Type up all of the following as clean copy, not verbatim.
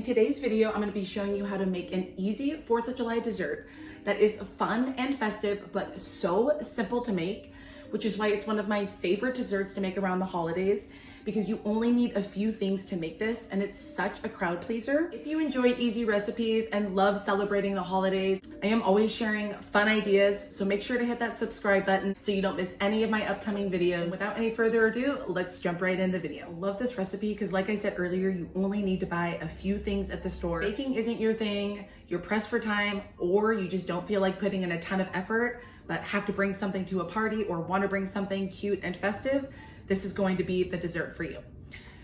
today's video, I'm going to be showing you how to make an easy 4th of July dessert that is fun and festive, but so simple to make, which is why it's one of my favorite desserts to make around the holidays, because you only need a few things to make this, and it's such a crowd pleaser. If you enjoy easy recipes and love celebrating the holidays, I am always sharing fun ideas, so make sure to hit that subscribe button so you don't miss any of my upcoming videos. Without any further ado, let's jump right in the video. I love this recipe because, like I said earlier, you only need to buy a few things at the store. Baking isn't your thing, you're pressed for time, or you just don't feel like putting in a ton of effort, but have to bring something to a party or want to bring something cute and festive. This is going to be the dessert for you.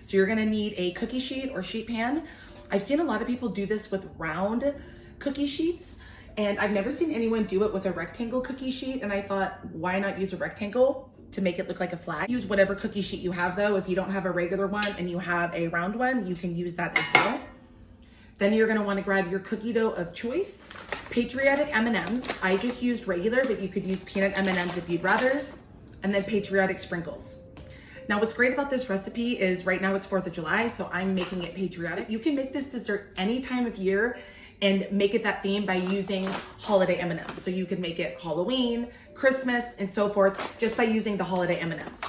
So you're gonna need a cookie sheet or sheet pan. I've seen a lot of people do this with round cookie sheets, and I've never seen anyone do it with a rectangle cookie sheet, and I thought, why not use a rectangle to make it look like a flag? Use whatever cookie sheet you have though. If you don't have a regular one and you have a round one, you can use that as well. Then you're gonna wanna grab your cookie dough of choice. Patriotic M&Ms. I just used regular, but you could use peanut M&Ms if you'd rather. And then Patriotic sprinkles. Now, what's great about this recipe is right now it's 4th of July, so I'm making it patriotic. You can make this dessert any time of year and make it that theme by using holiday M&Ms. So you can make it Halloween, Christmas, and so forth just by using the holiday M&Ms.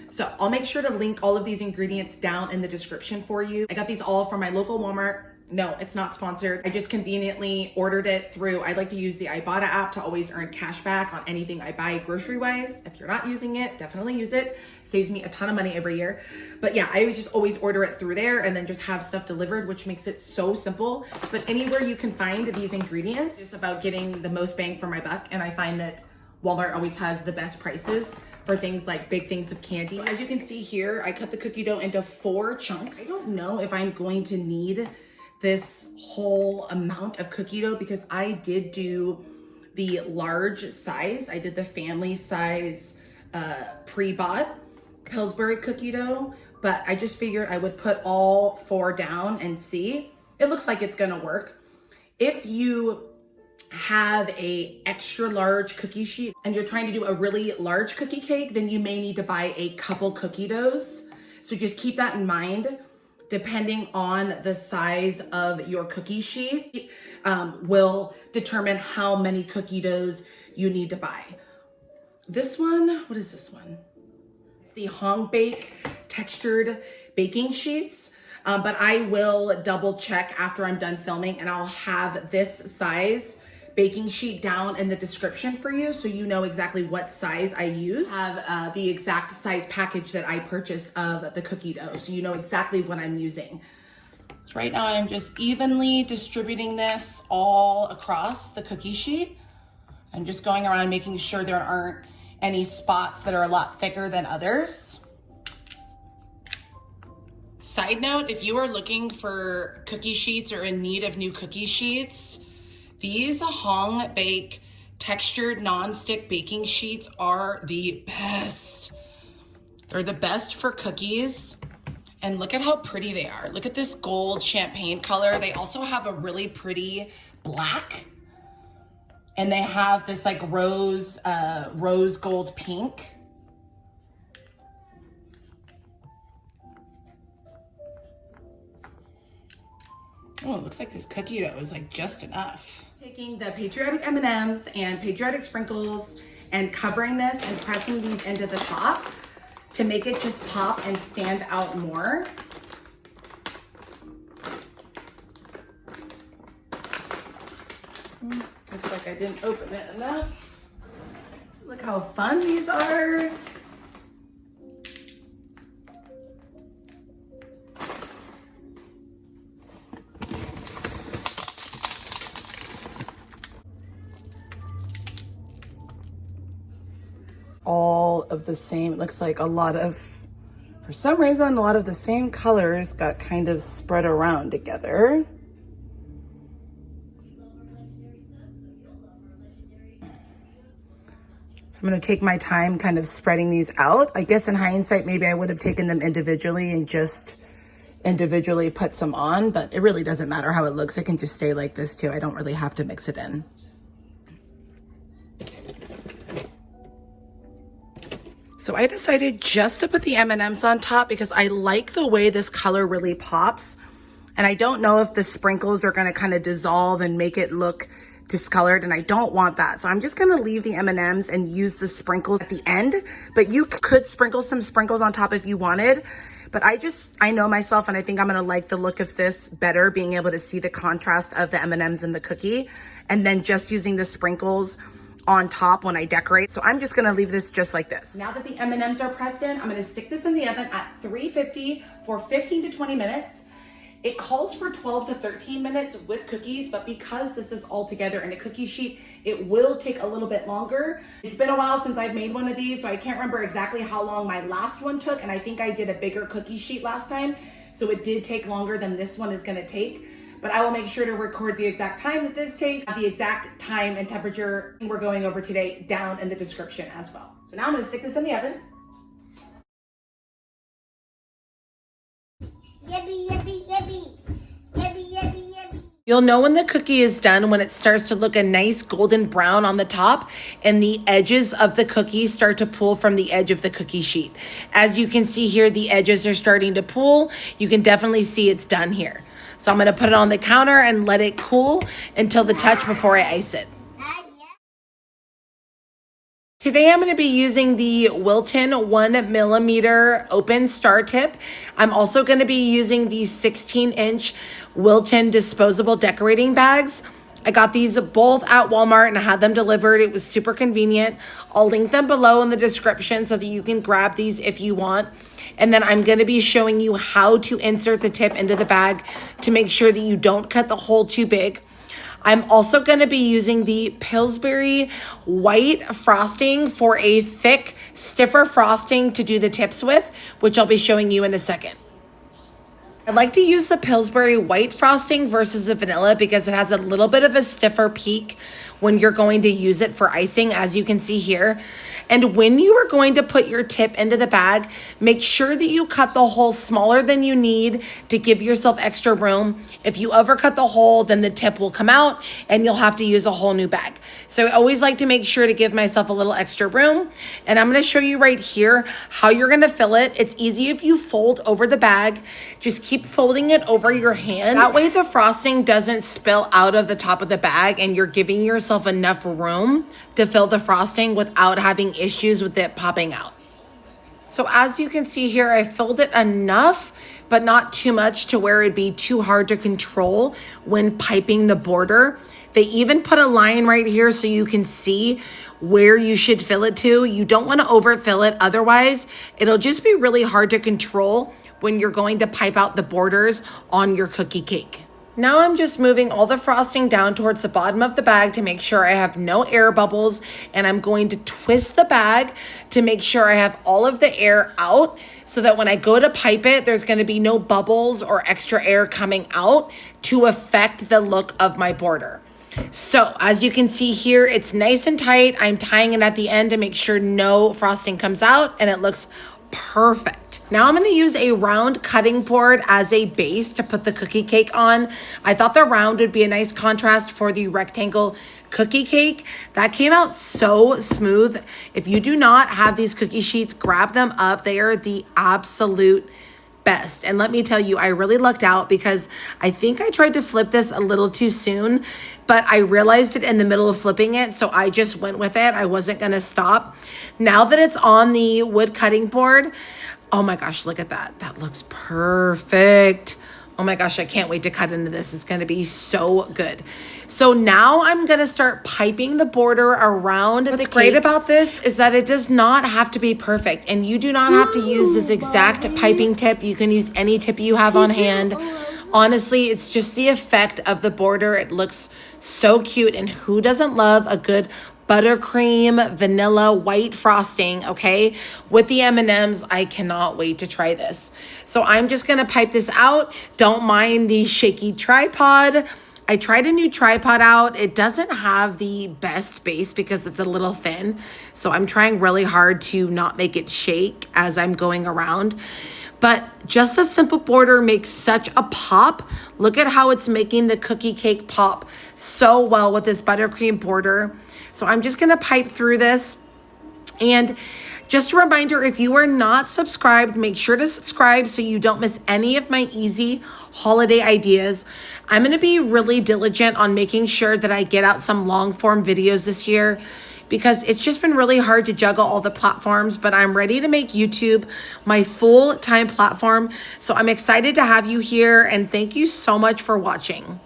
So I'll make sure to link all of these ingredients down in the description for you. I got these all from my local Walmart. No, it's not sponsored. I just conveniently ordered it through, I like to use the Ibotta app to always earn cash back on anything I buy grocery wise. If you're not using it, definitely use it. Saves me a ton of money every year. But yeah, I just always order it through there and then just have stuff delivered, which makes it so simple. But anywhere you can find these ingredients, it's about getting the most bang for my buck. And I find that Walmart always has the best prices for things like big things of candy. As you can see here, I cut the cookie dough into 4 chunks. I don't know if I'm going to need this whole amount of cookie dough because I did do the large size. I did the family size pre-bought Pillsbury cookie dough, but I just figured I would put all 4 down and see. It looks like it's gonna work. If you have a extra large cookie sheet and you're trying to do a really large cookie cake, then you may need to buy a couple cookie doughs. So just keep that in mind. Depending on the size of your cookie sheet, will determine how many cookie doughs you need to buy. This one, what is this one? It's the Hong Bake textured baking sheets, but I will double check after I'm done filming and I'll have this size baking sheet down in the description for you so you know exactly what size I use. I have the exact size package that I purchased of the cookie dough so you know exactly what I'm using. So right now I'm just evenly distributing this all across the cookie sheet. I'm just going around making sure there aren't any spots that are a lot thicker than others. Side note, if you are looking for cookie sheets or in need of new cookie sheets, these Hong Bake textured non-stick baking sheets are the best. They're the best for cookies. And look at how pretty they are. Look at this gold champagne color. They also have a really pretty black. And they have this like rose gold pink. Oh, it looks like this cookie dough is like just enough. Taking the Patriotic M&Ms and Patriotic sprinkles and covering this and pressing these into the top to make it just pop and stand out more. Looks like I didn't open it enough. Look how fun these are. All of the same, it looks like a lot of, for some reason, a lot of the same colors got kind of spread around together. So I'm going to take my time kind of spreading these out. I guess in hindsight, maybe I would have taken them individually and just individually put some on, but it really doesn't matter how it looks. It can just stay like this too. I don't really have to mix it in. So I decided just to put the M&Ms on top because I like the way this color really pops And I don't know if the sprinkles are gonna kind of dissolve and make it look discolored, and I don't want that. So I'm just gonna leave the M&Ms and use the sprinkles at the end, but you could sprinkle some sprinkles on top if you wanted. But I know myself, and I think I'm gonna like the look of this better, being able to see the contrast of the M&Ms and the cookie, and then just using the sprinkles on top when I decorate. So I'm just gonna leave this just like this. Now that the M&Ms are pressed in, I'm gonna stick this in the oven at 350 for 15 to 20 minutes. It calls for 12 to 13 minutes with cookies, but because this is all together in a cookie sheet, it will take a little bit longer. It's been a while since I've made one of these, so I can't remember exactly how long my last one took, and I think I did a bigger cookie sheet last time, so it did take longer than this one is gonna take. But I will make sure to record the exact time that this takes, the exact time and temperature we're going over today down in the description as well. So now I'm gonna stick this in the oven. Yippee, yippee, yippee. Yippee, yippee, yippee. You'll know when the cookie is done when it starts to look a nice golden brown on the top and the edges of the cookie start to pull from the edge of the cookie sheet. As you can see here, the edges are starting to pull. You can definitely see it's done here. So I'm gonna put it on the counter and let it cool until the touch before I ice it. Today I'm going to be using the Wilton 1mm open star tip. I'm also going to be using the 16-inch Wilton disposable decorating bags. I got these both at Walmart and I had them delivered. It was super convenient. I'll link them below in the description so that you can grab these if you want. And then I'm going to be showing you how to insert the tip into the bag to make sure that you don't cut the hole too big. I'm also going to be using the Pillsbury White Frosting for a thick, stiffer frosting to do the tips with, which I'll be showing you in a second. I like to use the Pillsbury White Frosting versus the vanilla because it has a little bit of a stiffer peak when you're going to use it for icing, as you can see here. And when you are going to put your tip into the bag, make sure that you cut the hole smaller than you need to give yourself extra room. If you overcut the hole, then the tip will come out and you'll have to use a whole new bag. So I always like to make sure to give myself a little extra room. And I'm gonna show you right here how you're gonna fill it. It's easy if you fold over the bag. Just keep folding it over your hand. That way the frosting doesn't spill out of the top of the bag and you're giving yourself enough room to fill the frosting without having issues with it popping out. So as you can see here, I filled it enough, but not too much to where it'd be too hard to control when piping the border. They even put a line right here so you can see where you should fill it to. You don't want to overfill it, otherwise it'll just be really hard to control when you're going to pipe out the borders on your cookie cake. Now I'm just moving all the frosting down towards the bottom of the bag to make sure I have no air bubbles, and I'm going to twist the bag to make sure I have all of the air out so that when I go to pipe it, there's going to be no bubbles or extra air coming out to affect the look of my border. So as you can see here, it's nice and tight. I'm tying it at the end to make sure no frosting comes out and it looks perfect. Now I'm going to use a round cutting board as a base to put the cookie cake on. I thought the round would be a nice contrast for the rectangle cookie cake. That came out so smooth. If you do not have these cookie sheets, grab them up. They are the absolute best. And let me tell you, I really lucked out because I think I tried to flip this a little too soon, but I realized it in the middle of flipping it, so I just went with it. I wasn't going to stop. Now that it's on the wood cutting board, oh my gosh, look at that. That looks perfect. Oh my gosh, I can't wait to cut into this. It's going to be so good. So now I'm going to start piping the border around the cake. What's great about this is that it does not have to be perfect, and you do not have to use this exact piping tip. You can use any tip you have on hand. Honestly, it's just the effect of the border. It looks so cute, and who doesn't love a good buttercream vanilla white frosting, okay, with the M&Ms? I cannot wait to try this. So I'm just gonna pipe this out. Don't mind the shaky tripod. I tried a new tripod out. It doesn't have the best base because it's a little thin, so I'm trying really hard to not make it shake as I'm going around. But just a simple border makes such a pop. Look at how it's making the cookie cake pop so well with this buttercream border. So I'm just gonna pipe through this, and Just a reminder, if you are not subscribed, make sure to subscribe so you don't miss any of my easy holiday ideas. I'm going to be really diligent on making sure that I get out some long form videos this year, because it's just been really hard to juggle all the platforms, but I'm ready to make YouTube my full-time platform. So I'm excited to have you here, and thank you so much for watching.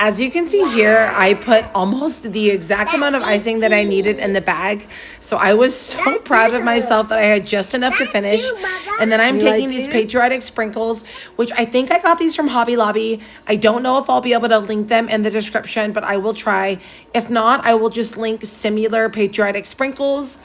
As you can see here, I put almost the exact amount of icing that I needed in the bag. So I was so proud of myself that I had just enough to finish. And then I'm taking these Patriotic sprinkles, which I think I got these from Hobby Lobby. I don't know if I'll be able to link them in the description, but I will try. If not, I will just link similar Patriotic sprinkles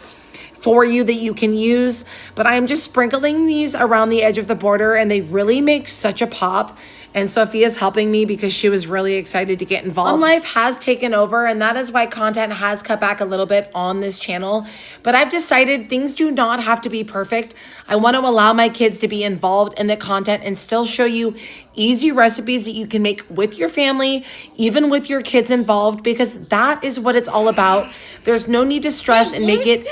for you that you can use. But I'm just sprinkling these around the edge of the border, and they really make such a pop. And Sophia's helping me because she was really excited to get involved. Life has taken over, and that is why content has cut back a little bit on this channel. But I've decided things do not have to be perfect. I want to allow my kids to be involved in the content and still show you easy recipes that you can make with your family, even with your kids involved, because that is what it's all about. There's no need to stress and make it,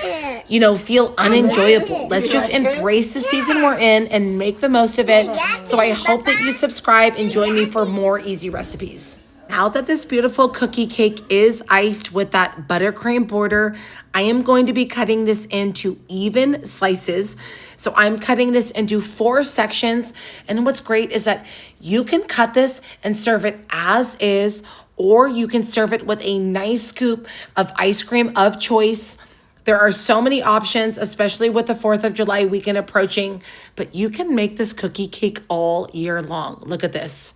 feel unenjoyable. Let's just embrace the season we're in and make the most of it. So I hope that you subscribe and join me for more easy recipes. Now that this beautiful cookie cake is iced with that buttercream border, I am going to be cutting this into even slices. So I'm cutting this into 4 sections. And what's great is that you can cut this and serve it as is, or you can serve it with a nice scoop of ice cream of choice. There are so many options, especially with the 4th of July weekend approaching, but you can make this cookie cake all year long. Look at this.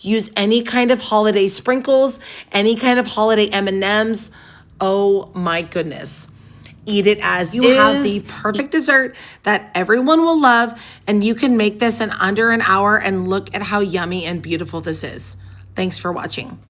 Use any kind of holiday sprinkles, any kind of holiday M&Ms. Oh my goodness. Eat it as you have the perfect dessert that everyone will love, and you can make this in under an hour, and look at how yummy and beautiful this is. Thanks for watching.